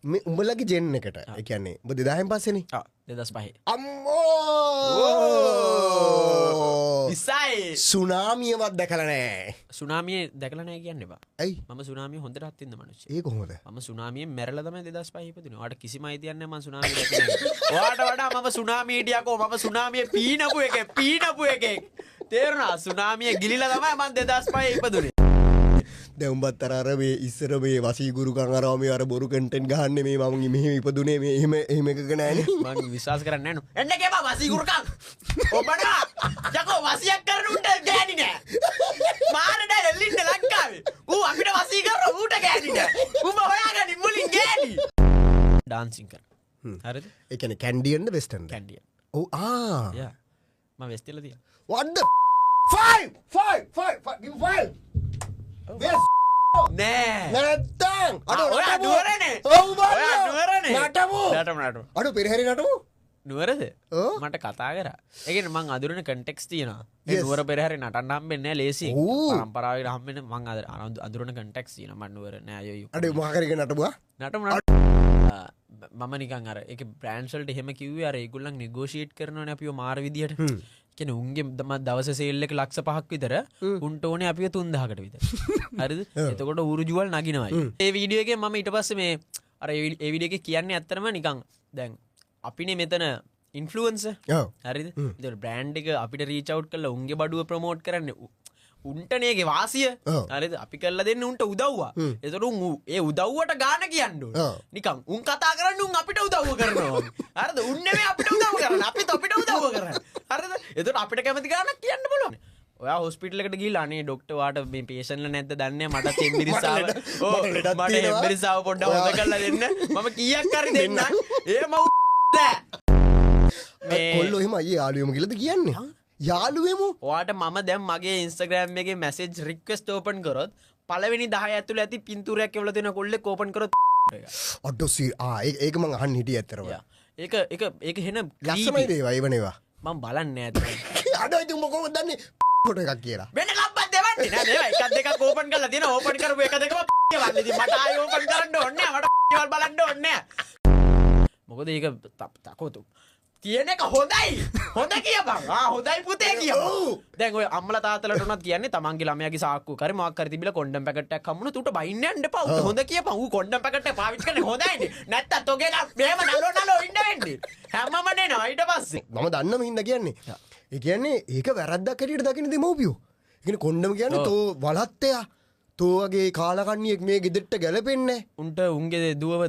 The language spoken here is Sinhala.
මේ උඹලගේ ජෙන් එකට ඒ කියන්නේ ඔබ 2000න් පස්සේනේ 2005 අම්මෝ ඉසයි සුනාමියවත් දැකලා නැහැ සුනාමිය දැකලා නැහැ කියන්න එපා ඇයි මම සුනාමිය හොඳට අත්විඳ මිනිස්සෙක් ඒ කොහොමද මම සුනාමියෙන් මැරලා තමයි 2005 ඉපදුනේ. ඔයාට කිසිම අයිතියක් නැහැ මම සුනාමිය දැකලා නැහැ. ඔයාට වඩා මම සුනාමිය හිටියකෝ මම සුනාමියේ පීනපු එකෙක්. තේරුණා? සුනාමිය ගිලිලා තමයි මම 2005 ඉපදුනේ. දැන් උඹත් අර මේ ඉස්සර මේ වසීගුරුකම් අරව මේ අර බොරු කන්ටෙන්ට් ගහන්නේ මේ මම මෙහෙම ඉපදුනේ මේ එහෙම එකක නෑනේ. මම විශ්වාස කරන්නේ නැහැ නෝ. එන්න ගේපා වසීගුරුකම්. ඔබනා යකෝ වසියක් කරන උන්ට ගෑණි නෑ. මාරට එල්ලින්න ලංකාවේ. ඌ අපිට වසී කරන ඌට ගෑණි නෑ. උඹ හොයාගනි මුලින් ගෑණි. ඩාන්සින් කරා. හරිද? ඒ කියන්නේ කැන්ඩියන්ද වෙස්ටර්න්ද? කැන්ඩියන්. ඔව් යා. මම වෙස්ටර්ල තියා. what the 5 give 5 Yes. නෑ. නැත්තම් ඔයා නුවරනේ. ඔව් ඔයා නුවරනේ. නටමු. අඩු පෙරහැරි නටමු. නුවරද? ඔව්. මට කතා කරා. ඒ කියන්නේ මං අඳුරන කන්ටෙක්ස් තියෙනවා. ඒ නුවර පෙරහැරේ නටන්න හම්බෙන්නේ නැහැ ලේසියෙන්. පරම්පරාවේ හම්බෙන්නේ මං අඳුරන කන්ටෙක්ස් තියෙනවා. මම නුවර නෑ අයියෝ. අඩු මහකරික නටමුවා. නටමු මම නිකන් අර ඒක බ්‍රෑන්ඩ්ස් වලට එහෙම කිව්වේ අර ඒගොල්ලන් නෙගෝෂিয়েට් කරනවනේ අපිව මාර විදියට. කියන්නේ උන්ගේ දවස සේල් එක ලක්ෂ 5ක් විතර උන්ට ඕනේ අපිව 3000කට විතර. හරිද? එතකොට ඌරුජුවල් නගිනවයි. ඒ වීඩියෝ එකේ මම ඊට පස්සේ මේ අර ඒ වීඩියෝ එකේ කියන්නේ ඇත්තටම නිකන් දැන් අපිනේ මෙතන ඉන්ෆ්ලුවෙන්සර්. හරිද? ඒතකොට බ්‍රෑන්ඩ් එක අපිට රීච් අවුට් කරලා උන්ගේ බඩුව ප්‍රොමෝට් කරන්නේ උන්ටනේගේ වාසිය. හරිද? අපි කරලා දෙන්න උන්ට උදව්වා. ඒතකොට උන් ඒ උදව්වට ගාන කියන්න ඕන. නිකන් උන් කතා කරන්නේ උන් අපිට උදව්ව කරනවා. හරිද? උන් නෙමෙයි අපිට උදව්ව කරන්නේ. අපිත් අපිට උදව්ව කරන්නේ. හරිද? ඒතකොට අපිට කැමති ගානක් කියන්න බලන්න. ඔයා හොස්පිටල් එකට ගිහලා අනේ ડોක්ටර් වාට මේ පේෂන්ට්ලා නැද්ද දන්නේ මට එම්බිරිසාව මට එම්බිරිසාව පොඩ්ඩක් හොද කරලා දෙන්න මම කීයක් හරි දෙන්න ඒ මව් මේ කොල්ලෝ එහෙම අයියේ යාළුවෙමු කියලාද කියන්නේ යාළුවෙමු ඔයාට මම දැන් මගේ Instagram එකේ මැසේජ් රික්වෙස්ට් ඕපන් කරොත් පළවෙනි 10 ඇතුළේ ඇති පින්තූරයක් එවලා තියෙන කොල්ලෙක් ඕපන් කරොත් අඩෝ ඒක මං අහන්න හිටියේ ඇත්තටම ඒක හෙන ලස්සමයි දේවා ඒවනේවා මම බලන්නේ නැහැ අඩෝ ඉතින් උඹ කොහොමද දන්නේ ෆොටෝ එකක් කියලා වෙන කම්පත් දෙවන්නේ නෑ නේද එකක් දෙකක් ඕපන් කරලා තියෙන ඕපන් කරපු එක දෙකම වල්ලේ ඉතින් මට ආයෙ ඕපන් කරන්න ඕනේ නෑ මට වල් බලන්න ඕනේ නෑ මොකද ඒක තකොතු තියෙන එක හොඳයි හොඳ කියපන් හොඳයි පුතේ කියපන් දැන් ඔය අම්මලා තාත්තලාට උනත් කියන්නේ තමන්ගේ ළමයාගේ සාක්කුව කරේ මොකක් හරි තිබිලා කොණ්ඩම් පැකට් එකක් හම්බුනොත් උට බයින්න යන්න එපා උට හොඳ කියපන් ඌ කොණ්ඩම් පැකට් එක පාවිච්චි කරන්නේ හොඳයිනේ නැත්තම් තෝගේ මෙහෙම නලෝ ඉන්න වෙන්නේ හැමම නේනවා ඊට පස්සේ මම දන්නම හින්දා කියන්නේ ඒ කියන්නේ ඒක වැරද්දක් හැටියට දකින්න දෙමෝපියෝ ඒ කියන්නේ කොණ්ඩම් කියන්නේ තෝ වලත්තයා තෝ වගේ කාලකන්ණියෙක් මේ ගෙදරට ගැලපෙන්නේ උන්ට උන්ගේ දුවව